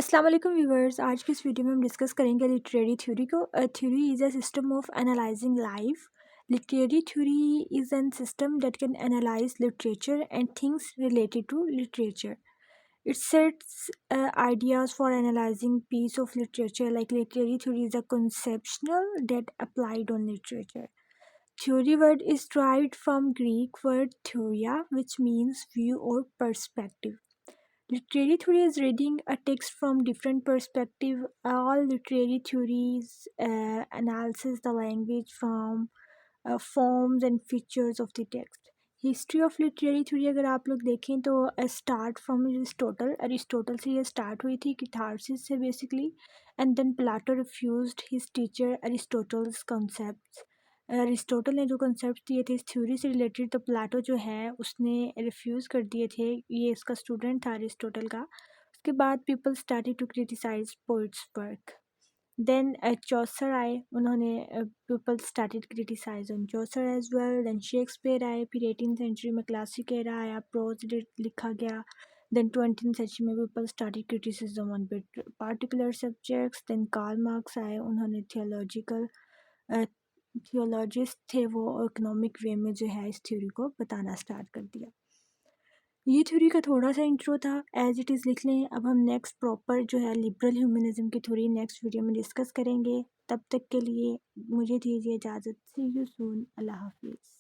अस्सलाम वालेकुम व्यूवर्स। आज की इस वीडियो में हम डिस्कस करेंगे लिटरेरी थ्योरी को। Theory is a system of analysing life. Literary theory is an system that can analyse literature and things related to literature. It sets ideas for analyzing piece of literature. Like literary theory is a conceptual that applied on literature. Theory word is derived from Greek word theoria, which means view or perspective. Literary theory is reading a text from different perspective. All literary theories analyzes the language from forms and features of the text. History of literary theory अगर आप लोग देखें तो start from Aristotle से ये start हुई थी, catharsis से basically, and then Plato refused his teacher Aristotle's concepts. Aristotle ने जो कॉन्सेप्ट दिए थे इस थ्योरी से रिलेटेड, तो प्लाटो जो है उसने रिफ्यूज़ कर दिए थे. ये इसका स्टूडेंट था अरिस्टोटल का. उसके बाद people started to criticise poets work. Then Chaucer आए, उन्होंने people started criticise on Chaucer as well. Then Shakespeare आए, फिर 18th सेंचुरी में क्लासिक एरा आया, प्रोज लिखा गया. देन 20th सेंचुरी में people started criticism on particular subjects. Then Karl Marx आए, उन्होंने थियोलॉजिस्ट थे, वो इकोनॉमिक वे में जो है इस थ्योरी को बताना स्टार्ट कर दिया. ये थ्योरी का थोड़ा सा इंट्रो था, एज इट इज़ लिख लें. अब हम नेक्स्ट प्रॉपर जो है लिबरल ह्यूमनिज्म की थ्योरी नेक्स्ट वीडियो में डिस्कस करेंगे. तब तक के लिए मुझे दीजिए इजाज़त. सी यू सून. अल्लाह हाफिज़.